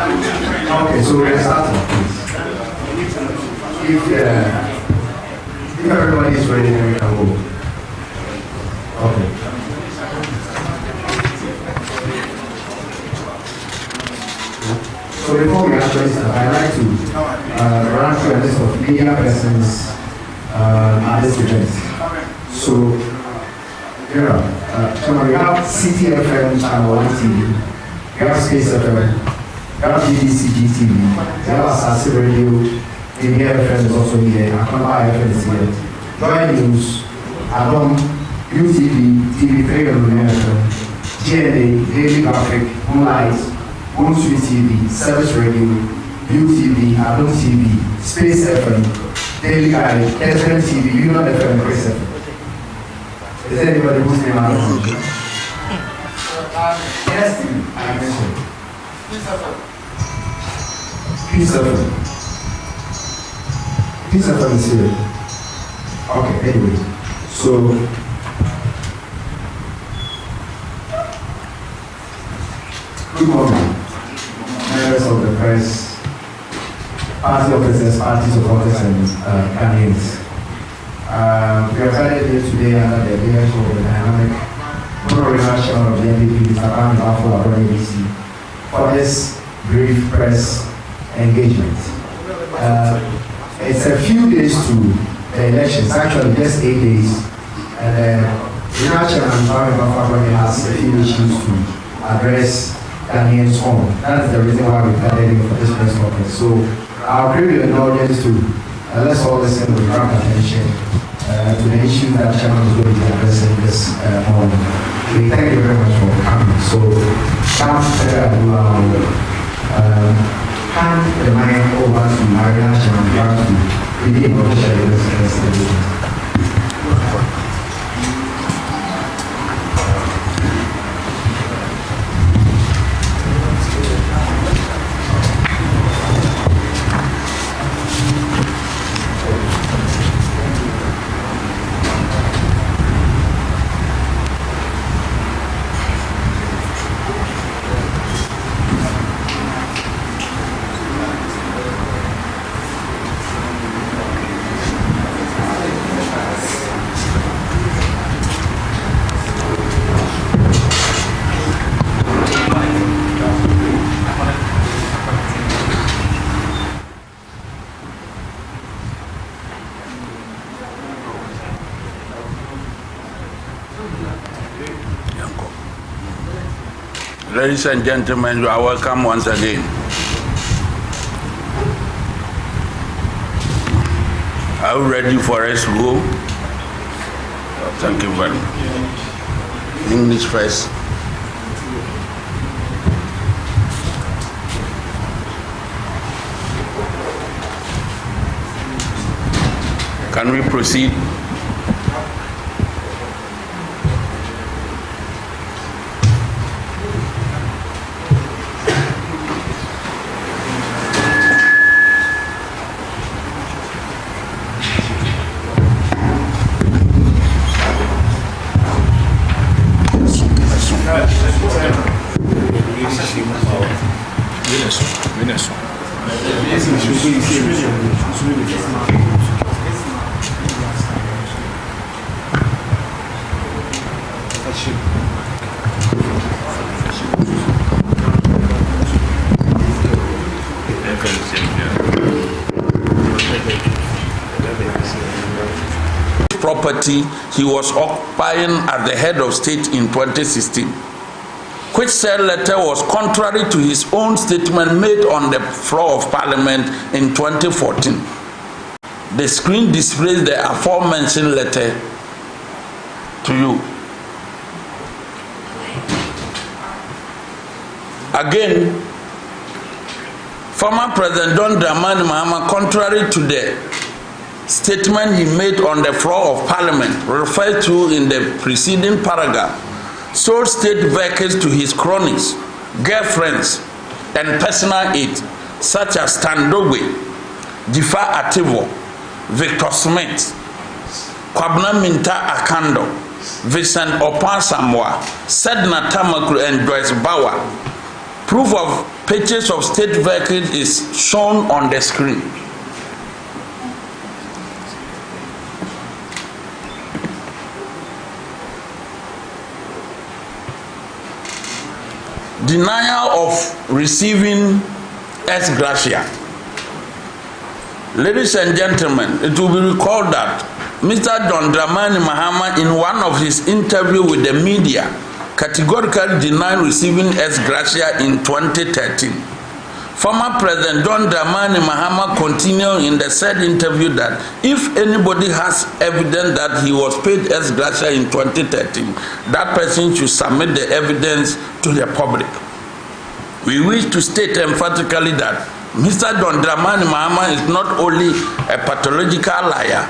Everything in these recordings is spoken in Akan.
Okay, so we're starting, please. If everybody is ready, then we can go. Okay. So before we actually start, I'd like to run through a list of media persons at this event. So, we have CTFM Channel 1 TV, we have Space FM, we have GDCG TV, we have Asasi Radio, ABFM is also here, Akwaba FM is here, Joy News, Adom, UTV, TV3 FM, GNA, Daily Graphic, Moonlight, Moon Street TV, Service Radio, UTV, Adom TV, Space FM, Daily Guide, KSM TV, Union FM, Chris FM. Is there anybody whose name I don't know? Yes, I mentioned. Peace FM. Peace FM is here. Okay, anyway. So, good morning, members of the press, party officers, party supporters, and Ghanaians. We are gathered here today under the leadership of the dynamic Honorable Chairman of the NPP, Mr. Abronye, for this brief press engagement. It's a few days to the elections, actually just 8 days, and Regional Chairman Mr. Abronye has a few issues to address Ghanaians on. That is the reason why we're gathering for this press conference. So I'll bring you an audience to let's all listen with rapt attention to the issue that Chairman is going to be addressing this morning. We thank you very much for coming. So, hand the mic over to Marina Chairman to begin officially this engagement. Ladies and gentlemen, you are welcome once again. Are you ready for us to go? Thank you very much. English first. Can we proceed? Property he was occupying at the head of state in 2016, which said letter was contrary to his own statement made on the floor of Parliament in 2014. The screen displays the aforementioned letter to you. Again, former President John Dramani Mahama, contrary to the statement he made on the floor of Parliament referred to in the preceding paragraph, sold state vehicles to his cronies, girlfriends, and personal aides such as Tandogwe, Jifa Ativo, Victor Smith, Kwabna Minta Akando, Vincent Opan Samoa, Sedna Tamakru, and Joyce Bauer. Proof of pictures of state vehicles is shown on the screen. Denial of receiving ex gratia. Ladies and gentlemen, it will be recalled that Mr. John Dramani Mahama, in one of his interviews with the media, categorically denied receiving ex gratia in 2013. Former President John Dramani Mahama continued in the said interview that if anybody has evidence that he was paid ex gratia in 2013, that person should submit the evidence to the public. We wish to state emphatically that Mr. John Dramani Mahama is not only a pathological liar,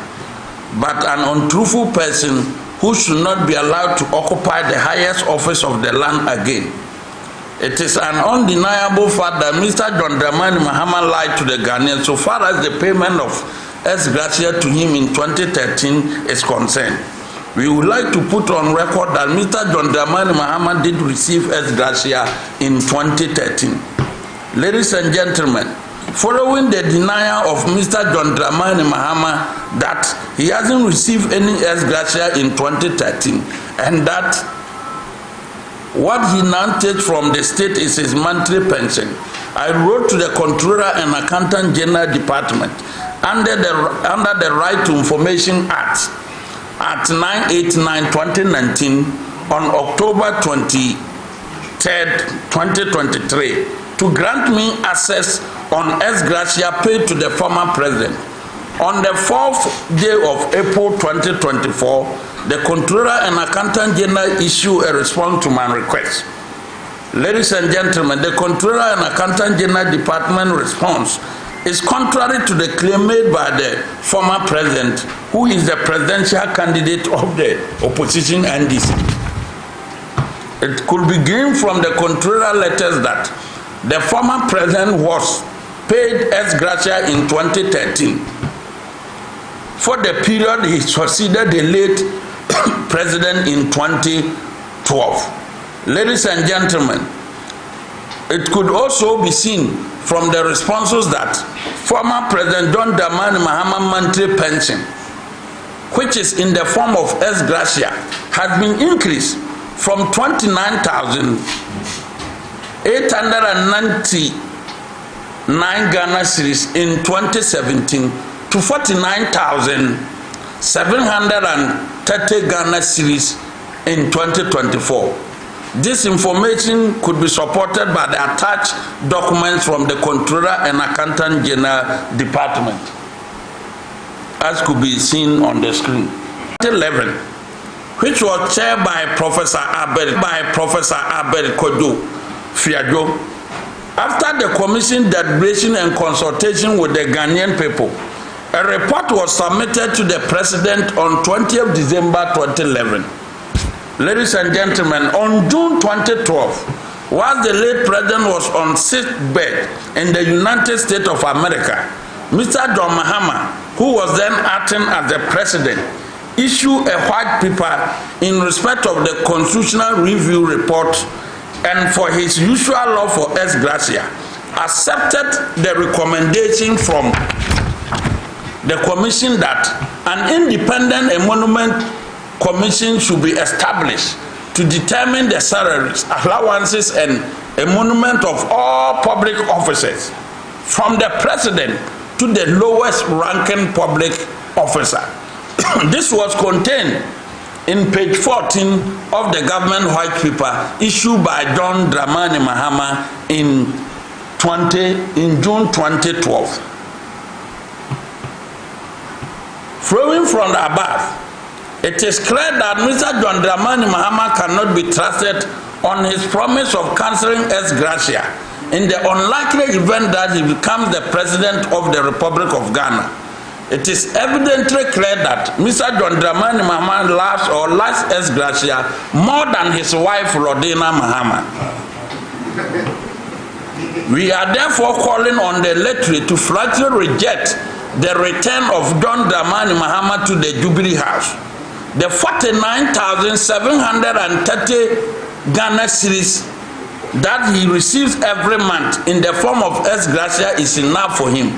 but an untruthful person who should not be allowed to occupy the highest office of the land again. It is an undeniable fact that Mr. John Dramani Mahama lied to the Ghanaians so far as the payment of ex gratia to him in 2013 is concerned. We would like to put on record that Mr. John Dramani Mahama did receive ex gratia in 2013. Ladies and gentlemen, following the denial of Mr. John Dramani Mahama that he hasn't received any ex gratia in 2013 and that what he now takes from the state is his monthly pension, I wrote to the Controller and Accountant General Department under the Right to Information Act at 9/89/2019 on October 23rd, 2023 to grant me access on ex gratia paid to the former president. On the 4th day of April 2024, the Controller and Accountant General issued a response to my request. Ladies and gentlemen, the Controller and Accountant General Department response is contrary to the claim made by the former president, who is the presidential candidate of the opposition NDC. It could be gleaned from the Controller letters that the former president was paid ex gratia in 2013 for the period he succeeded the late president in 2012. Ladies and gentlemen, it could also be seen from the responses that former President John Dramani Mahama monthly pension, which is in the form of ex gratia, has been increased from 29,899 Ghana cedis in 2017 to 49,730 Ghana cedis in 2024. This information could be supported by the attached documents from the Controller and Accountant General Department, as could be seen on the screen. 2011, which was chaired by Professor Abel Kojo Fiajo. After the commission deliberation and consultation with the Ghanaian people, a report was submitted to the president on 20th December 2011. Ladies and gentlemen, on June 2012, while the late president was on sick bed in the United States of America, Mr. John Mahama, who was then acting as the president, issued a white paper in respect of the constitutional review report and for his usual law for ex gratia, accepted the recommendation from the commission that an independent emolument commission should be established to determine the salaries, allowances, and emolument of all public officers, from the president to the lowest ranking public officer. This was contained in page 14 of the government white paper issued by John Dramani Mahama in June 2012. Flowing from the above, it is clear that Mr. John Dramani Mahama cannot be trusted on his promise of cancelling ex gratia in the unlikely event that he becomes the president of the Republic of Ghana. It is evidently clear that Mr. John Dramani Mahama loves or likes ex gratia more than his wife Rodina Mahama. We are therefore calling on the electorate to flatly reject the return of John Dramani Mahama to the Jubilee House. The 49,730 Ghana cedis that he receives every month in the form of ex gratia is enough for him.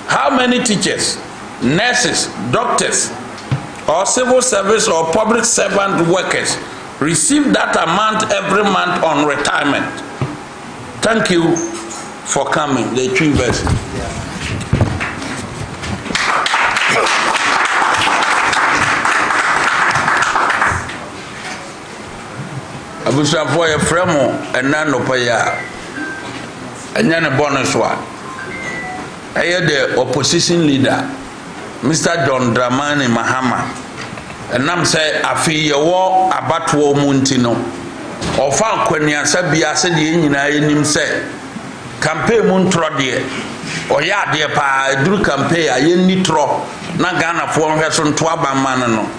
How many teachers, nurses, doctors, or civil service or public servant workers receive that amount every month on retirement? Thank you for coming. The 3 verses. Abusafo ye fremo ena nopaya enya ne bonus wa eye the opposition leader Mr. John Dramani Mahama enam say afi ye wo abatwo mu ntino ofa kwaniasa bia se de nyina yenim say campaign mu ntro de oya de pa duru campaign aye ni tro na Ghana fo hweso nto abamman no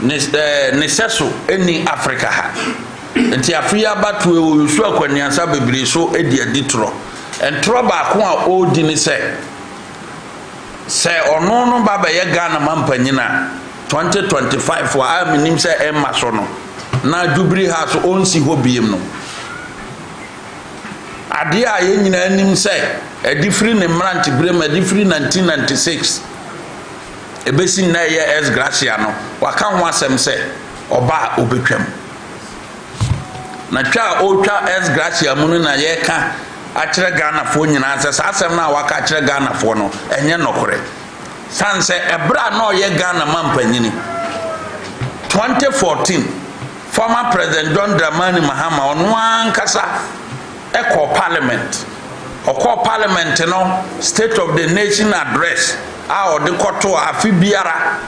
ne seso eni Africa ha nti afia batu yusu akwaniansa bebre so edi aditro entro ba ko a odi ni se ono no baba ye Ghana mampanyina 2025 wa aminim se emma so no na Jubilee House onsi hobiem no ade a ye nyina anim se edifri ne mranti brem edifri 1996 ebesi na ye ex gratia no waka ho asem se oba obetwam na twa otwa ex gratia munu na ye ka akire Ghana fo nyina se asem na waka akire Ghana fo no enye nokore sanse ebra na ye Ghana mampanyini 2014 former president John Dramani Mahama ono ankasa eko parliament no state of the nation address a odi koto afi biara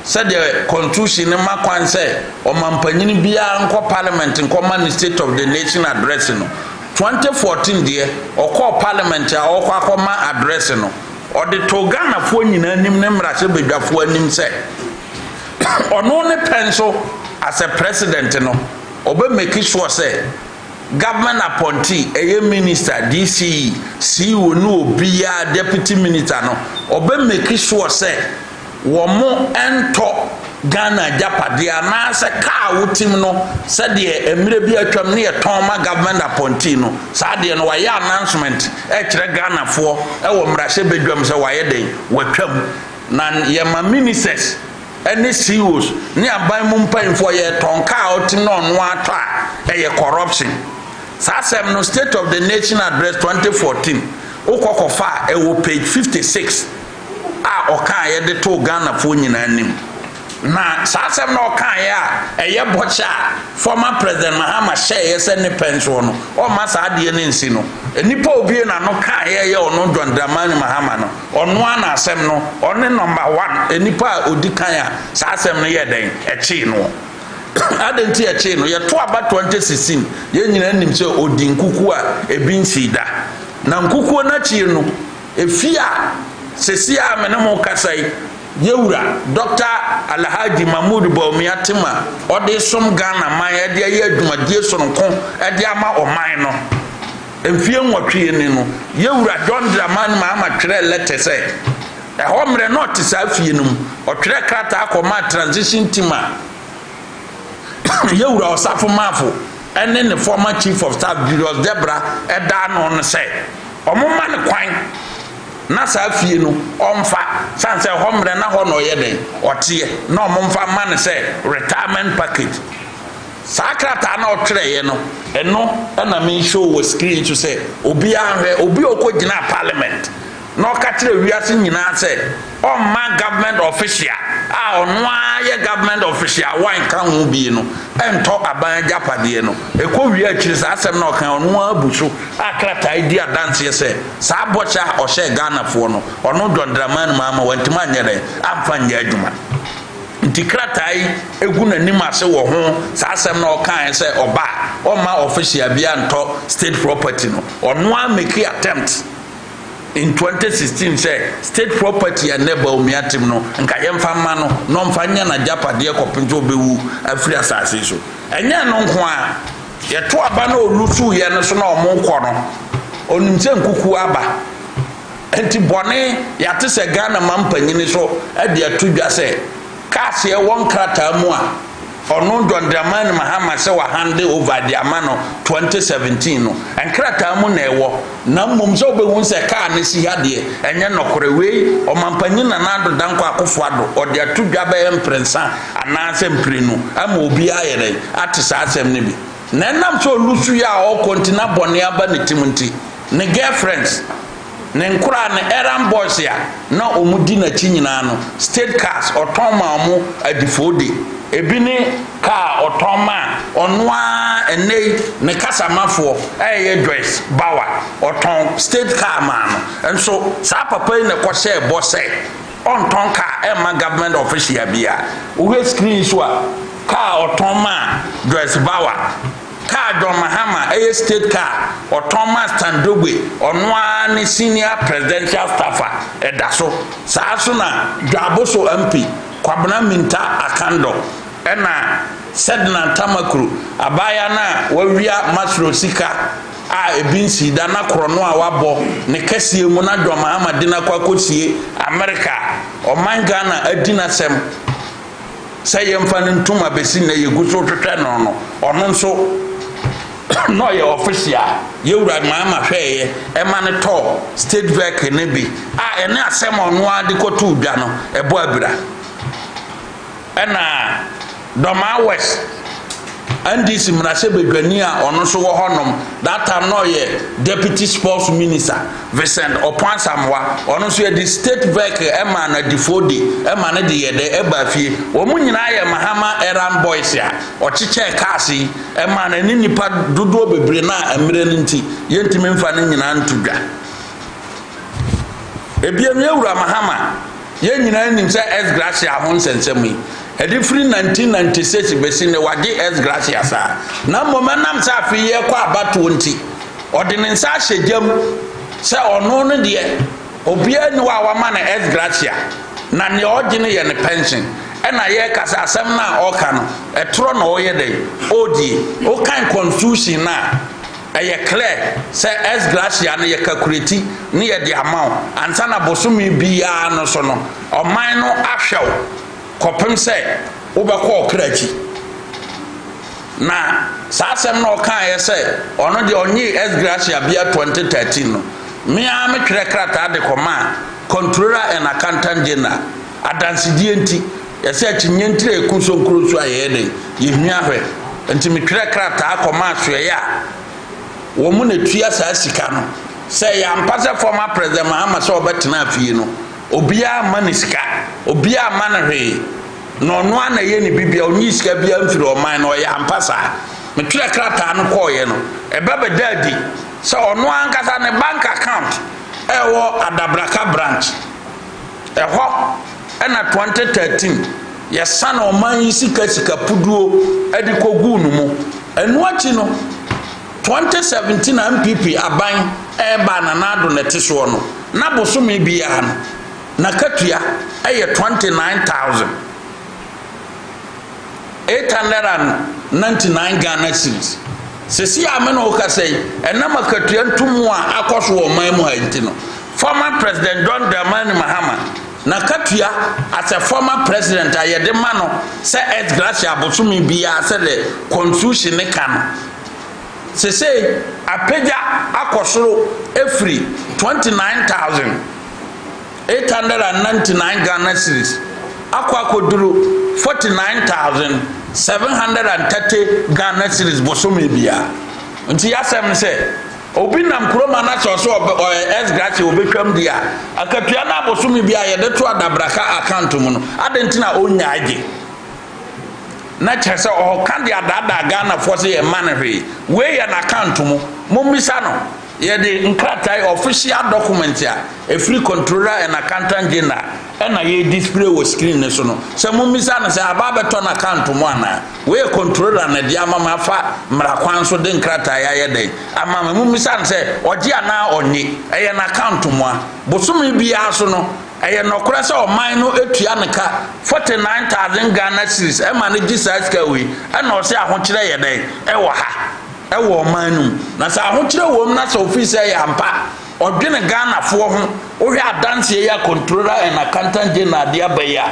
said the constitution ma kwan say o mampanyini bia nko parliament nko man state of the nation address no 2014 there okọ parliament a okọ akoma address no o de to Ghana fo nyina nim ne mrase bedwafo anim say ono ne penso as a president no obe make sure say government appointee eye minister DCE CEO no obia deputy minister no obe make sure say womo ento Ghana japadia na se ka wotim no se de emire bi atwam ne yeton ma government appointee no sa de no waya announcement e kire Ghana fo e wo mrahye bedwam se waye den watwam na ye ma ministers any CEOs ne aban mu mpanfo ye ton ka otim no no ato a e corruption sa sem no state of the nation address 2014 ukokofa e wo page 56 a oka ye de to Ghana fo nyina nim na sasem na oka ye a eye bocha former president Mahama share ye se ne pension no o ma sa de ne nsi no enipa obi na no ka ye ono John Dramani Mahama no ono ana asem no one number 1 enipa odikan a sasem no ye den echi no adenti echi no ye to aba 2016 ye nyina nim se odi nkuku a ebi nsida na nkuku na chi no efia sesia menemo kasai yewura Dr. Alhaji Mahmoud Bawumiatima ode som Ghana man e de ye adwumadie sonko e de ama oman no emfie nwotwe ni no yewura John Dramani Mahama twere letter say e homre not sa fie num o twere krata akoma transition team a yewura osafo mafo ene ne former chief of staff Julius Debra e da no say omoma ne kwan na sa fie no omfa sanse homre na ho no ye den otie na omfa man say retirement package sakrata na otwere ye no eno na me show was screen to say obi anhwe obi okogina parliament no ka kire wiase nyina say ma government official a ono aye government official wan kan ho bi no ento aban japade no ekọ wi akiri sa asem na okan ono abuso akrata idea dance say sa bocha o she Ghana fo no ono John Dramani Mahama wantima nyere amfa nya adwuma ntikratai egu nanim ase wo ho sa asem na okan say oba o ma official bia nto state property no ono a make attempt in 2016 say state property and neighbor umiatim no nka yemfa ma no mfa nya na japade kopinto bewu afri asase so enya no nko a ye to aba na olusu ye no so na omonko no onimse nkuku aba enti bone ya te se Ghana mampanyini so e de atudwa say kaase e won krata mu a ono John Dramani Mahama se wa hand over the amano 2017 no enkrata mu na ewo na mmom so obehu se ka na si ha de enye nokore we o mampanyi na nado danko akofo ado o de atudwa be emprensa ana se mprenu ama obi ayere ate sa asem ne bi na nam so lusu ya o kontina bone aba ne timunti ne girlfriends ne nkura ne errand boys ya na omudi na chi nyina no state cars otoma mu adifode ebini car otoma onwa enei ne kasamafo eye dress bawa oton state car man enso sa papa ne kwose bose on ton car e ma government official bia we screen so car otoma dress bawa car John Mahama a state car or Thomas Tandogwe on one senior presidential staffer edaso saasuna Dwaboso MP Kwabena Minta Akando ena Sedna Tamakru abaya na wawia Masro Sika a ebinsi dana krono a wabo ne kasie mu na John Mahama dina kwakosie America o mangana adina sem say yemfa ntuma besi na yeguso twetwe no ono nso no ye official yewura Mahama hweye e ma ne to state vehicle ne bi a ene asem ono ade kotu dwa no ebo abira ena Doma West andis mrase bedwani a ono so wo honom that time no ye deputy sports minister Vincent Opansamwa ono so ye the state vehicle e ma na difodi e ma na de ye de e ba fie wo munyina ye Mahama errand boys ya o chiche kasi e ma na ni nipa dodo bebre na emre nti ye ntimi mfa ne nyina ntudwa ebiem yewura Mahama ye nyina nim se S Gracia ho nsensem edi free 1996 besi ne wage S Gracia sa na momenam sa afi ye kwa abato nti odine nsa ahyejam se ono no de obia ni wa ma na S Gracia na ne ogine ye ne pension ena ye kasa asem na oka no etro na oye dey odi o kan confusion na eye clear se S Gracia na ye calculate ne ye de amount ansa na bosumi bia no so no oman no ahwew kopem se obekọ okrachi na saasem na okan ye se ono de onyi S Gracia bia 2013 no me a me twere krata de koma controller and accountant general adansidie nti ye se akinye ntire ekuso nkroso aye den ye hwia hwe nti me twere krata koma ahwe ya wo mu na tua sa sika no se ya mpase former president Mahama so obetena afie no obia manisika obia manahwe no no ana ye ni bibia onyi sika bia mfiri o man no ya ampasa me twere krata no koye no ebaba dadi so ono ankasa ne bank account ewo Adabraka branch eho ena 2013 yesa na o man sika puduo edi kogu no mu enu achi no 2017 MPP aban eba na nado neteso no na bosome bia no na katua eye 29,899 Ghana cedis sesi amena o kasai enama katua ntumu a akoso o man mu hanti no former president John Dramani Mahama na katua as a former president ayede ma no se S Gracia bosome bia se le constitution ne kan sesi apeja akosoro efri 29,899 Ghana cedis akwa koduru 49,730 Ghana cedis bosome bia nti yasem se obi nam kroma na so S Gracia obetwam dia akatua na bosome bia ye de to Adabraka account mu no adentina onya age na chese o kan dia dada Ghana force ye manhwe we ya na account mu mummisa no ye de nkratai official document ya a free controller and accountant general na ye display wo screen ne so no se mummisa no se aba beto na account mu ana we controller na dia mama fa mrakwan so de nkratai ya ye de ama mummisa no se oje ana onyi eye na account mu a bosumi bia so no eye no kora se o man no etua nka 49,000 Ghana cedis e ma ne gisa ska we na o se ahokire ye de e wo ha ewo manum na sa ahokire wom na sa office ya ampa odwene Ghana fo ho ohwe adanse ya controller and accountant general dia baya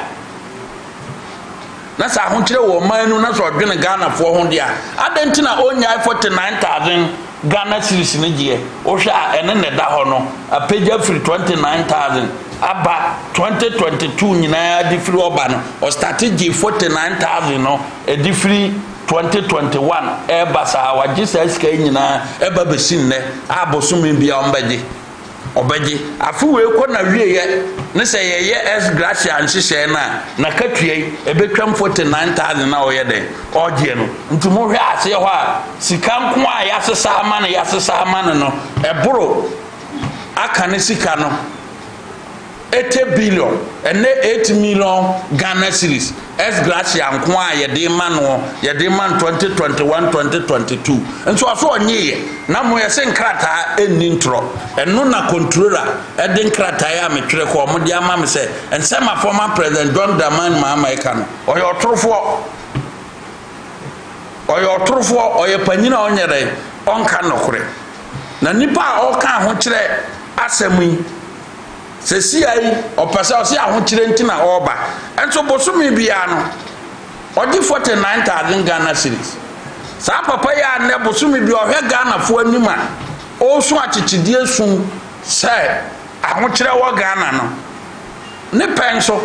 na sa ahokyere wo manu na so odwene Ghana fo ho dia adentina onya 49000 Ghana series ne je o hwe a ene ne da ho no apagya free 29000 aba 2022 nyina di free oba no o strategy 49000 no e di free 2021 e basa waji ska nyina e ba besin ne abosumi bia ombege obeje afuwe ko na wieye ne se ye S Gracia nhihye na katue e betwam 49000 na oyede oje no ntumo hwe ase ho a sika nko a yasesa ama no eboro aka ne sika no 80 billion and 8 million Ghana series S Gracia nko a yede man 2021 2022 nso aso onye na mo yese nkrata enni ntro eno na controller ede nkrata ya metwere ko mo de ama me se ensema former president John Dramani Mahama eka no oyo otrofo oye panyina onyere onka nokure na nipa oka ho kire asemu sesi ai opasa osi ahokyere ntina oba enso bosumi bia no oji 49000 Ghana series sa papa ya ne bosumi bia ohwe Ghana fo anima o so achichidie sun se ahokyere wo Ghana no ne penso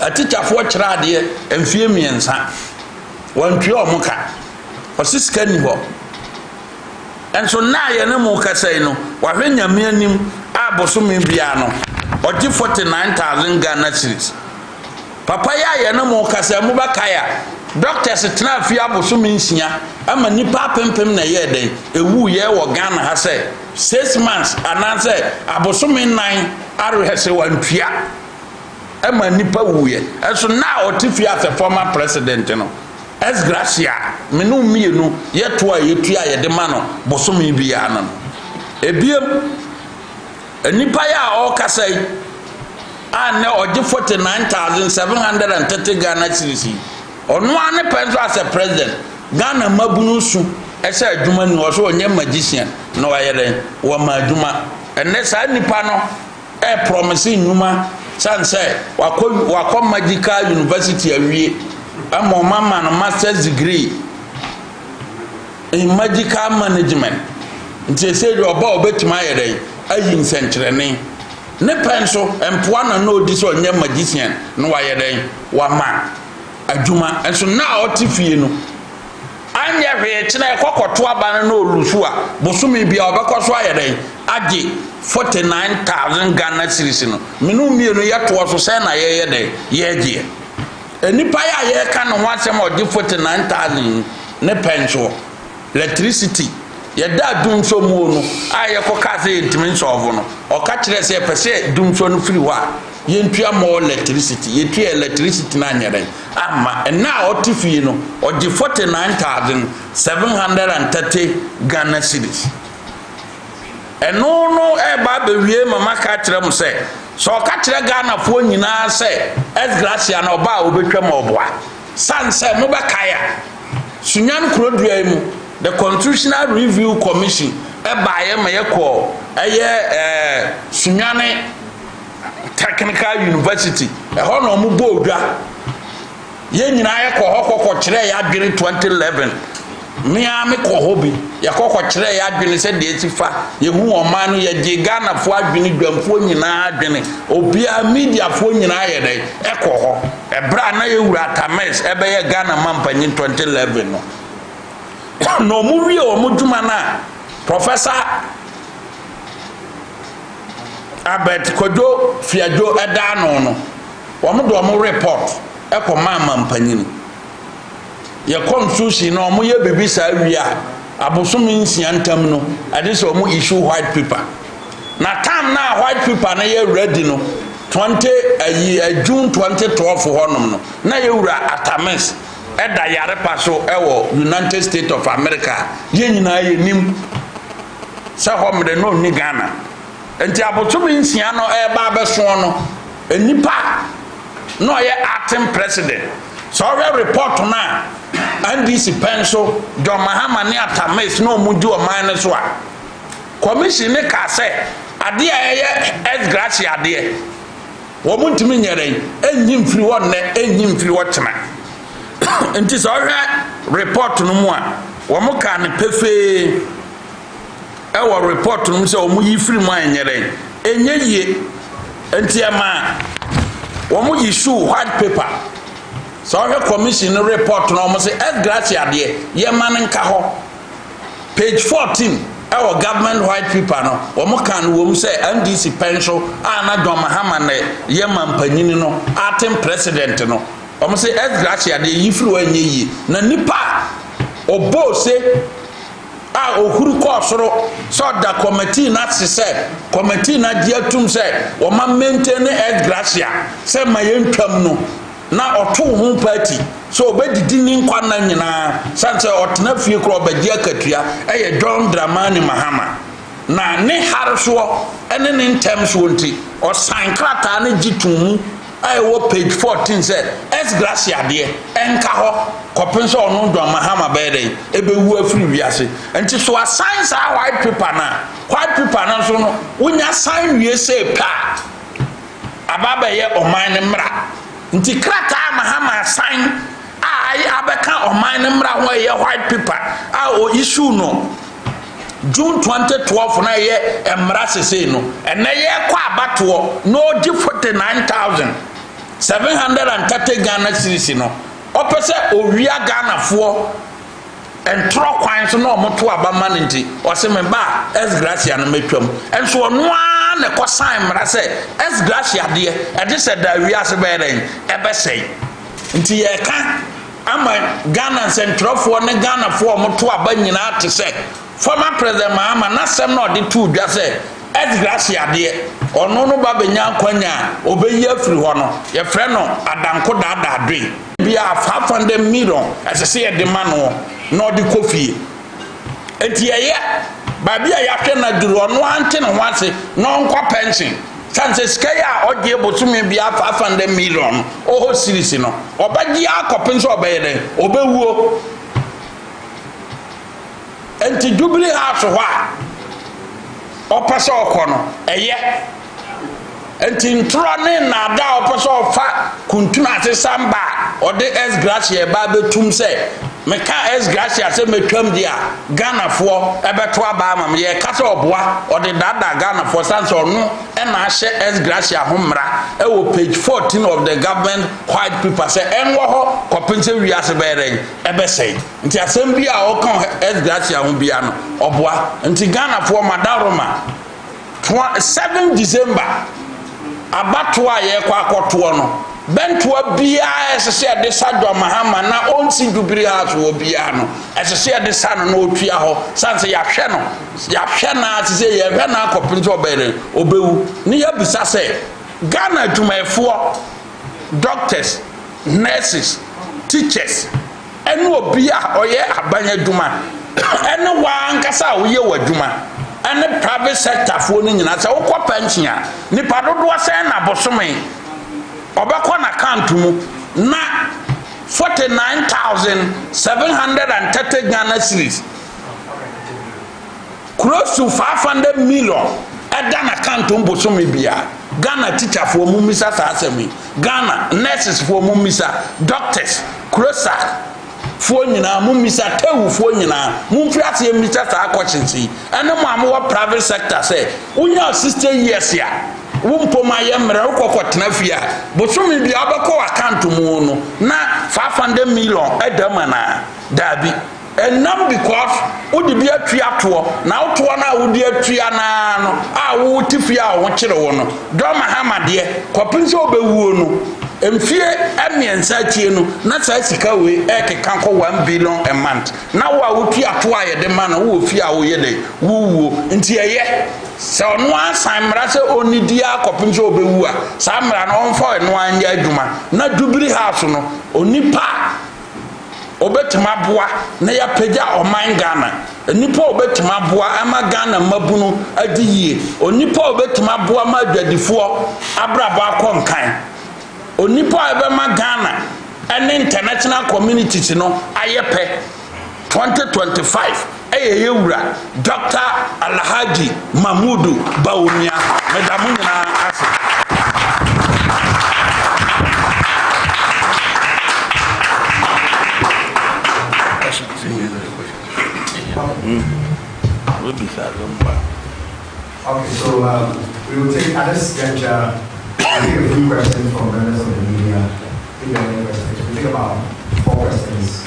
aticha fo kyerade emfie miensa wantwe omuka osiska ni ho enso na ye ne mu kasai no wahwe nyame anim abosumi bia no oji 49000 Ghana series papa ya ye ne mu kasai mu bakaya doctors tena fi abosumi nsia ama nipa pempem na ye den ewu ye wo Ghana ha say 6 months ananse abosumi 9 arehese wantwia ama nipa wuye enso na otifi as a former president no S Gracia menu mienu yeto a yetua ye de ma no bosome bia no ebiem enipa ya o kasai ane oje 49730 Ghana series ono ane penso as a president Ghana mabunu su ese adwuma ni wo so onye magician no wayere wo ma adwuma enne sa nipa no e promise nyuma sanse wakọ magical university awie amo mama no master's degree in magical management nti se do oba obetima ayere ayi nsenkyerene ne penso empoa na no di so onye magician no wayere wa ma adwuma enso na otifie no anye hwe kyena ekokoto aba na olusu a bosumi bia obekoso ayere age 49000 Ghana series no menu mienu yeto so se na ye de ye enipa ya ye ka no wasem odi 49000 ne penso electricity ye da dum so mu no aye ko ka se ntimi nsovo no o ka kire se pese dum so no free wa ye ntua mo electricity ye tua electricity na nyere ama na otifie no odi 49730 Ghana series eno no e ba bewie mama ka kire mu se so ka kire Ghana fo nyina se S Gracia na oba obetwa ma oboa sanse mo be kaya sunyan krodua mu the Constitutional Review Commission e ba ye ma ye ko eye sunyane Technical University e ho no mo bo odwa ye nyina ye ko hokoko kire ya adwene 2011 mia me ko hobi ya kokko kire ya adwene se de etifa ye hu oman no ye je Ghana fo adwene dwamfo nyina adwene obia media fo nyina ye dai e ko ho e bra na ye wura tames e be ye Ghana mampanyi 2011 no no mu wie o mu dwuma na professor Albert Kojo Fiajo eda no wo mo do mo report e ko mampanyi ni ye constitution no mo ye bebisa awia abosome nsia ntam no ade so mo issue white paper na time na white paper na ye ready no 20 June 2012 honom no na ye wura atames eda yare paso ewo United States of America ye nyina ye nim sa homre no ni Ghana enti abosome nsia no e ba beso no enipa no ye acting president so we report na and this pencil John Mahama ni atames no muju o man so a commission ne ka say ade a ye S Gracia ade wo muntimi nyere enyim firi wo ne enyim firi wo tena nti so report no mu a wo mo ka ne pefe ewo report no se wo mo yi firi mu anyere enye yie nti ama wo mo issue white paper so commission report no mo se gracia de ye man nka ho page 14 our government white paper no wo mo kan wo mo say NDC pension ana John Mahama na ye mampanyini no acting president no wo mo say gracia de yifiri wa nyeyi na nipa obo se a ohuru ko soro so da committee na se committee na dia tum se wo ma maintain gracia se ma yentwam no na oto ho party so obedidi ni nkwa na nyina sanse otena fie kro obedi akatua eye John Dramani Mahama na ne harso ene ne ntem so nti o sign krata na gitumu ayo page 14 said gracia de enka ho kopenso ono John Mahama beden ebewu afiri wiase nti so assign sa white paper na so no wonya sign wie say pa ababa ye oman ne mra nti krata Mahama sign ai abeka oman ne mra ho ye white paper o issue no June 2012 na ye emra sese no ene ye kwa abato no di 49,730 Ghana cedis no opese owia Ghana fo entro kwan so no moto abama nti o se me ba gracia no metwam enso no a ne ko sign mra se gracia de e de se da wia se be den ebe sei nti ye ka ama Ghana centrofo ne Ghana fo moto aba nyina te se former president Mahama na sem no de tu dwa se gracia de ono no ba benya kwanya obeyi afiri ho no ye frɛ no adanko dada adwe bia 500 million asese ye de ma no no de kofie enti ye ba bia ya hwɛ na duru ono ante no ho ase no nkwa pension sanse skaya oje botumi bia 500 million oho series no obaji akopin so obeyede obewuo enti Jubilee House ho a opese okono eye enti ntro ne nada opese ofa kuntuna ate samba ode gracia ba betum se meka gracia se metwam dia Ghana fo ebeto aba amam ye kasa oboa ode dada Ghana fo sanse onu e na ahye gracia ho mra e wo page 14 of the government white paper say enwo ho kopense wiase beren ebe sei nti asem bia o kan gracia ho bia no oboa nti Ghana fo madaroma 7 December abatwa ye kwa akoto no bentua bia esese de John Mahama na onsi Jubilee House wo bia no esese de sa no otua ho sanse ya hwe na asese ye hwe na akopinto obere obewu ni ya bisa se Ghana adwumayefo doctors nurses teachers ene obia oye abanya adwuma ene wa ankasa wo ye wadwuma ene private sector fo ni nyina se wo kwa pension ni padodo se na bosome obekọ na account mu na 49,730 Ghana cedis close to 500 million edan account mbosome bia Ghana teacher for mumisa sa asemi Ghana nurses for mumisa doctors closer for nyina mumisa tewu for nyina mumfi ase mumisa sa akochinsi ene mo amwo private sector say unya 60 years ya wumpoma ye mre ukokotena fia bosumi bia abako account mu no na 500 million edama na dabi enam because udi bia tuato na uto na udi atua na no a wo tifia wo kire wo no John Mahama de kopinse obewuo no emfie emiensa tie no na sa sika we ekeka ko 1 billion a month na wo a wo tuato a ye de ma no wo fia wo ye de wo nti eye se ono asan mra se onidi akopinse obewu a sa mra no onfo eno anya adwuma na Jubilee House no onipa obetima boa na ya pagya oman Ghana onipa obetima boa ama Ghana mabunu adiye onipa obetima boa ma adwadifo abraba akonkan onipa ebema Ghana and international communities no ayepe 2025 eyewura Dr. Alhaji Mahmudu Bawumia medamu nyina ase Okay, so we will take at this juncture, we'll take a few questions from members of the media. If you have any questions, we'll take about 4 questions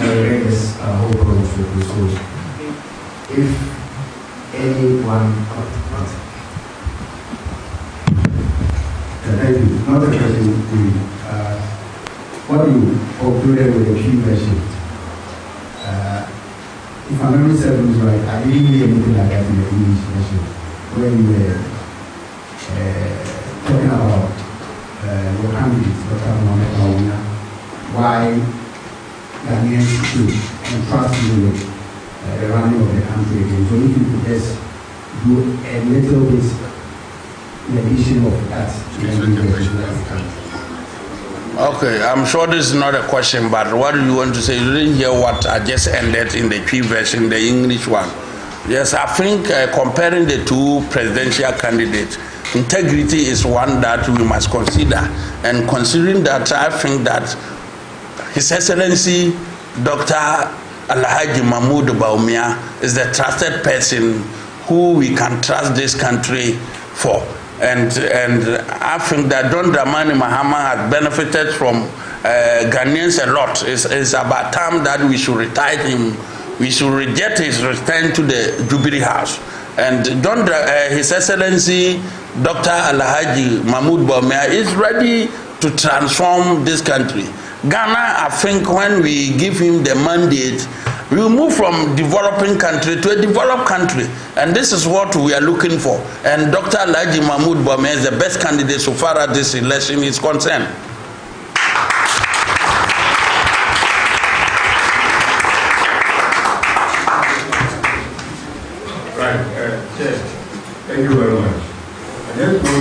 and we'll bring this whole program to a close. If anyone, thank you. Not a question. What you concluded with the key version. If my memory serves right, I didn't hear anything like that in the English version when you were talking about your candidate, Dr. Mohamed Awuna, why Ghanaians should entrust you with the running of the country again. So if you could just do a little bit in addition of that. Okay, I'm sure this is not a question, but what do you want to say? You didn't hear what I just ended in the P version, the English one. Yes, I think comparing the two presidential candidates, integrity is one that we must consider. And considering that, I think that His Excellency Dr. Alhaji Mahmoud Bawumia is the trusted person who we can trust this country for. And I think that John Dramani Mahama has benefited from Ghanaians a lot. It's about time that we should retire him. We should reject his return to the Jubilee House. And His Excellency Dr. Alhaji Mahmoud Bawumia is ready to transform this country. Ghana, I think when we give him the mandate, we will move from developing country to a developed country. And this is what we are looking for. And Dr. Alhaji Mahmoud Bawumia is the best candidate so far as this election is concerned. Right, Chair, thank you very much. I just know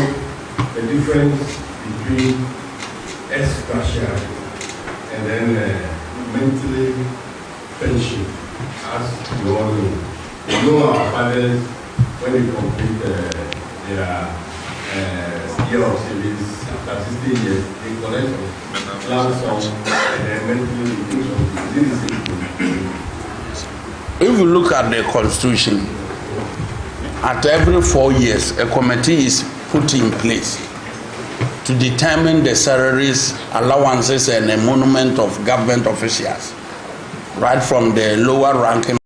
the difference between ex-gratia and then mentally pension, as you all know. You know our fathers, when they complete their year of service, after 16 years, they collect lump sum and then mentally If you look at the constitution, at every 4 years, a committee is put in place to determine the salaries, allowances, and emolument of government officials, right from the lower ranking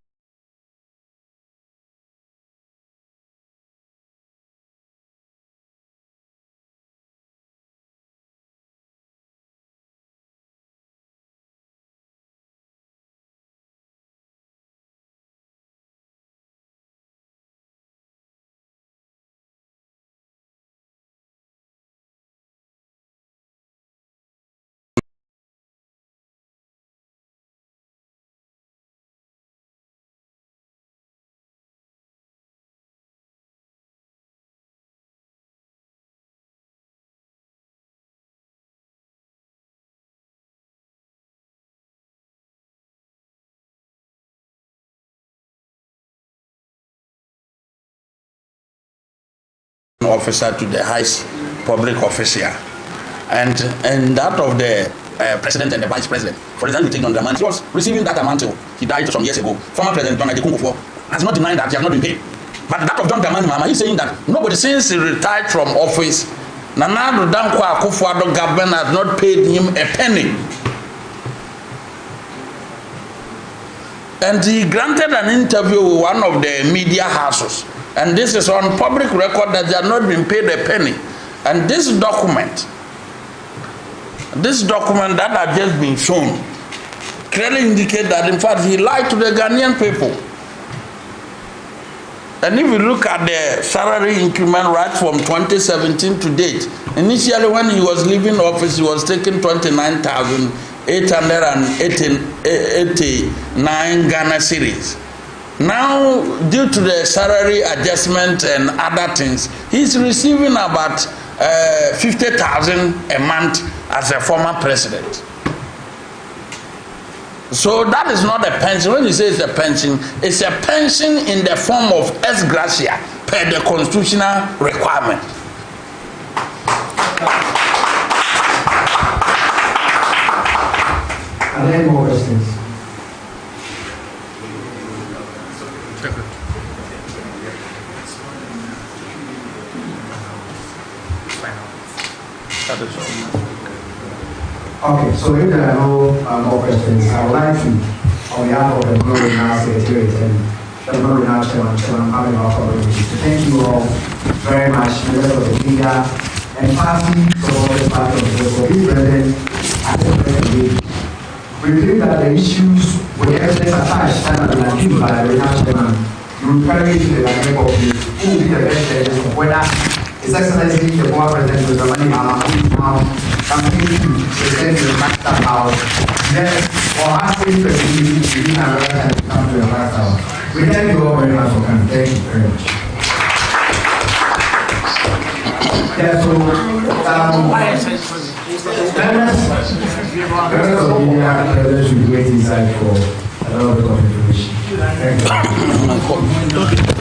officer to the highest public official, and that of the president and the vice president. For example, you take John Dramani, he was receiving that amount till he died some years ago. Former President John Ajay has not denied that he has not been paid. But that of John Dramani Mahama, he's saying that nobody, since he retired from office, Nana Danko Akufo-Addo government has not paid him a penny. And he granted an interview with one of the media houses. And this is on public record that they have not been paid a penny. And this document that has just been shown, clearly indicates that, in fact, he lied to the Ghanaian people. And if you look at the salary increment right from 2017 to date, initially when he was leaving office, he was taking 29,889 Ghana cedis. Now, due to the salary adjustment and other things, he's receiving about 50,000 a month as a former president. So that is not a pension. When you say it's a pension in the form of ex gratia per the constitutional requirement. Are there more questions? Okay, so if there are no more questions, I would like to, on behalf of the Global Regional Secretariat and the Global Regional Chairman, Chairman Abronye, to thank you all very much, members of the media and party supporters, party of the for being present at this present day. We believe that the issues with the evidence attached and argued by the Regional Chairman will carry to the Ghanaian public who will be the best judges of whether His Excellency the former President of the Money Mama now campaign to present to the Master House, yes, or asking the community to be another time to come to the Master House. We thank you all very much for coming. Thank you very much. Yeah, so members of the media should wait inside for a lot of information. Thank you.